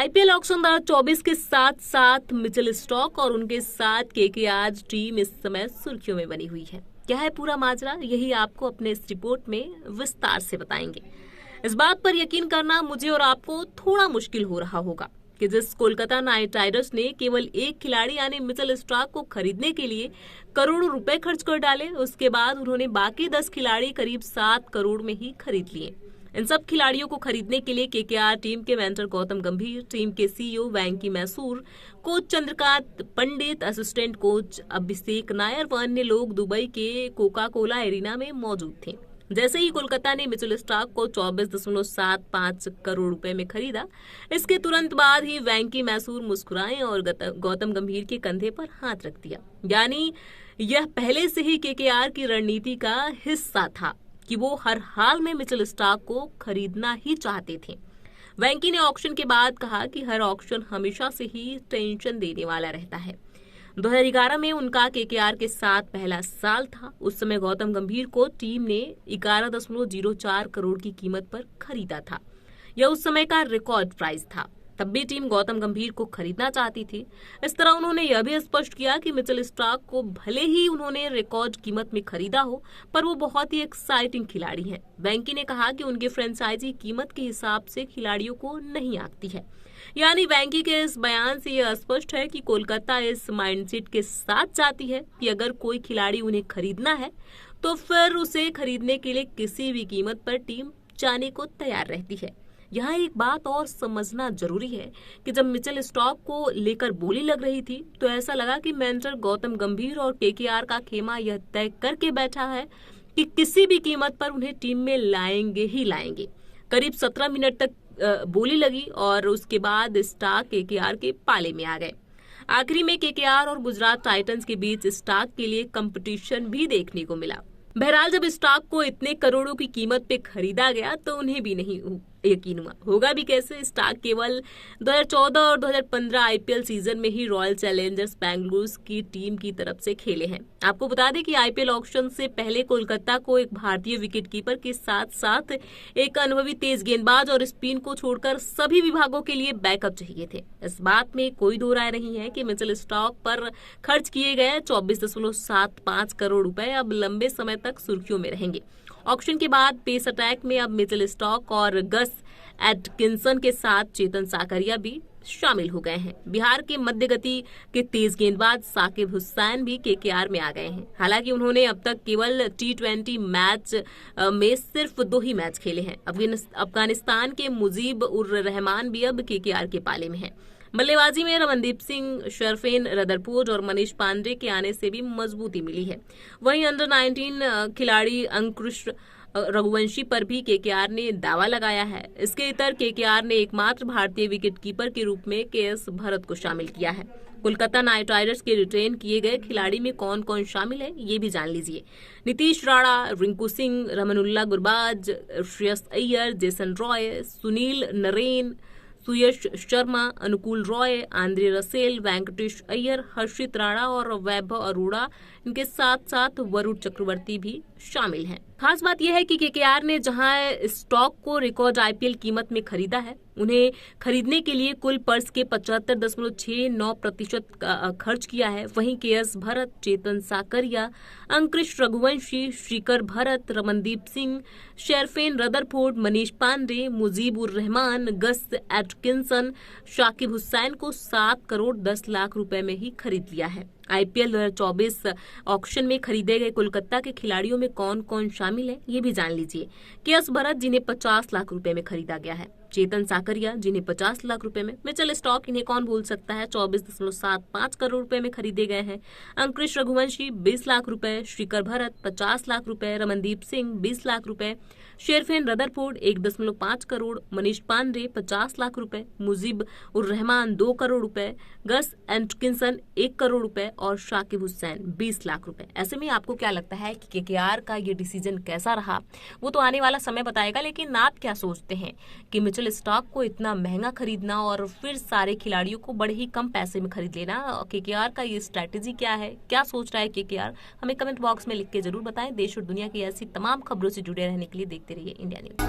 IPL auction 2024 के साथ साथ मिचेल स्टार्क और उनके साथ केकेआर टीम इस समय सुर्खियों में बनी हुई है। क्या है पूरा माजरा, यही आपको अपने इस रिपोर्ट में विस्तार से बताएंगे। इस बात पर यकीन करना मुझे और आपको थोड़ा मुश्किल हो रहा होगा कि जिस कोलकाता नाइट राइडर्स ने केवल एक खिलाड़ी यानी मिचेल स्टार्क को खरीदने के लिए करोड़ों रुपए खर्च कर डाले, उसके बाद उन्होंने बाकी 10 खिलाड़ी करीब 7 करोड़ में ही खरीद लिए। इन सब खिलाड़ियों को खरीदने के लिए केकेआर टीम के मेंटर गौतम गंभीर, टीम के सीईओ वेंकी Mysore, coach Chandrakant Pandit, assistant coach अभिषेक नायर व अन्य लोग दुबई के कोका कोला एरिना में मौजूद थे। जैसे ही कोलकाता ने मिचेल स्टार्क को 24.75 करोड़ रुपए में खरीदा, इसके तुरंत बाद ही वेंकी मैसूर मुस्कुराए और गौतम गंभीर के कंधे पर हाथ रख दिया। यानी यह पहले से ही केकेआर की रणनीति का हिस्सा था कि वो हर हाल में मिचेल स्टार्क को खरीदना ही चाहते थे। वेंकी ने ऑक्शन के बाद कहा कि हर ऑक्शन हमेशा से ही टेंशन देने वाला रहता है। 2011 में उनका केकेआर के साथ पहला साल था। उस समय गौतम गंभीर को टीम ने 11.04 करोड़ की कीमत पर खरीदा था। यह उस समय का रिकॉर्ड प्राइस था। तब भी टीम गौतम गंभीर को खरीदना चाहती थी। इस तरह उन्होंने यह भी स्पष्ट किया कि मिचेल स्टार्क को भले ही उन्होंने रिकॉर्ड कीमत में खरीदा हो, पर वो बहुत ही एक्साइटिंग खिलाड़ी हैं। वेंकी ने कहा कि उनके फ्रेंचाइजी कीमत के हिसाब से खिलाड़ियों को नहीं आंकती है। यानी वेंकी के इस बयान से यह स्पष्ट है कि कोलकाता इस माइंडसेट के साथ जाती है कि अगर कोई खिलाड़ी उन्हें खरीदना है तो फिर उसे खरीदने के लिए किसी भी कीमत पर टीम जाने को तैयार रहती है। यहाँ एक बात और समझना जरूरी है कि जब मिचेल स्टार्क को लेकर बोली लग रही थी तो ऐसा लगा कि मेंटर गौतम गंभीर और केकेआर का खेमा यह तय करके बैठा है कि किसी भी कीमत पर उन्हें टीम में लाएंगे ही लाएंगे। करीब 17 मिनट तक बोली लगी और उसके बाद स्टार्क केकेआर के पाले में आ गए। आखिरी में केकेआर और गुजरात टाइटंस के बीच स्टार्क के लिए कंपटीशन भी देखने को मिला। बहरहाल जब स्टार्क को इतने करोड़ों की कीमत पे खरीदा गया तो उन्हें भी नहीं यकीन हुआ। होगा भी कैसे। स्टार्क केवल 2014 और 2015 आईपीएल सीजन में ही रॉयल चैलेंजर्स बेंगलुरु की टीम की तरफ से खेले हैं। आपको बता दें कि आईपीएल ऑक्शन से पहले कोलकाता को एक भारतीय विकेटकीपर के साथ साथ एक अनुभवी तेज गेंदबाज और स्पिन को छोड़कर सभी विभागों के लिए बैकअप चाहिए थे। इस बात में कोई दो राय नहीं है कि मिचेल स्टार्क पर खर्च किए गए 24.75 करोड़ रुपए अब लंबे समय तक सुर्खियों में रहेंगे। ऑक्शन के बाद पेस अटैक में अब मिचेल स्टार्क और गस एटकिंसन के साथ चेतन साकरिया भी शामिल हो गए हैं। बिहार के मध्य गति के तेज गेंदबाज साकिब हुसैन भी केकेआर में आ गए हैं। हालांकि उन्होंने अब तक केवल T20 मैच में सिर्फ 2 ही मैच खेले हैं। अफगानिस्तान के मुजीब उर रहमान भी अब केकेआर के पाले में हैं। बल्लेबाजी में रमनदीप सिंह, शरफेन रदरफोर्ड और मनीष पांडे के आने से भी मजबूती मिली है। वहीं अंडर 19 खिलाड़ी अंकुश रघुवंशी पर भी केकेआर ने दावा लगाया है। इसके इतर केकेआर ने एकमात्र भारतीय विकेटकीपर के रूप में केएस भरत को शामिल किया है। कोलकाता नाइट राइडर्स के रिटेन किए गए खिलाड़ी में कौन कौन शामिल है ये भी जान लीजिए। नीतीश राणा, रिंकू सिंह, रमनुल्ला गुरबाज, श्रेयस अय्यर, जेसन रॉय, सुनील नरेन, सुयश शर्मा, अनुकूल रॉय, आंद्रे रसेल, वेंकटेश अय्यर, हर्षित राणा और वैभव अरोड़ा, इनके साथ साथ वरुण चक्रवर्ती भी शामिल हैं। खास बात यह है कि केकेआर ने जहां स्टॉक को रिकॉर्ड आईपीएल कीमत में खरीदा है, उन्हें खरीदने के लिए कुल पर्स के 75.69% खर्च किया है। वहीं केएस भरत, चेतन साकरिया, अंकुश रघुवंशी, श्रीकर भरत, रमनदीप सिंह, शेरफेन रदरफोर्ड, मनीष पांडे, मुजीब उर रहमान, गस एटकिंसन, शाकिब हुसैन को 7 करोड़ 10 लाख रुपए में ही खरीद लिया है। आईपीएल 2024 ऑक्शन में खरीदे गए कोलकाता के खिलाड़ियों में कौन कौन शामिल है ये भी जान लीजिए। केएस भरत जिन्हें 50 लाख रुपए में खरीदा गया है, चेतन साकरिया जिन्हें 50 लाख रुपए में, मिचेल स्टार्क इन्हें कौन भूल सकता है 24.75 करोड़ रुपए में खरीदे गए हैं, अंकुश रघुवंशी 20 लाख रुपए, श्रीकर भरत 50 लाख रुपए, रमनदीप सिंह 20 लाख रुपए, शेरफेन रदरफोर्ड 1.5 करोड़, मनीष पांडे 50 लाख रुपए, मुजीब उर रहमान 2 करोड़ रुपए, गस एटकिंसन 1 करोड़ रुपए और शाकिब हुसैन 20 लाख रुपए। ऐसे में आपको क्या लगता है कि केकेआर का ये डिसीजन कैसा रहा, वो तो आने वाला समय बताएगा। लेकिन आप क्या सोचते हैं कि मिचेल स्टार्क को इतना महंगा खरीदना और फिर सारे खिलाड़ियों को बड़े ही कम पैसे में खरीद लेना, केकेआर का ये स्ट्रैटेजी क्या है, क्या सोच रहा है केकेआर? हमें कमेंट बॉक्स में लिख के जरूर बताएं। देश और दुनिया की ऐसी तमाम खबरों से जुड़े रहने के लिए देखते रहिए इंडिया न्यूज।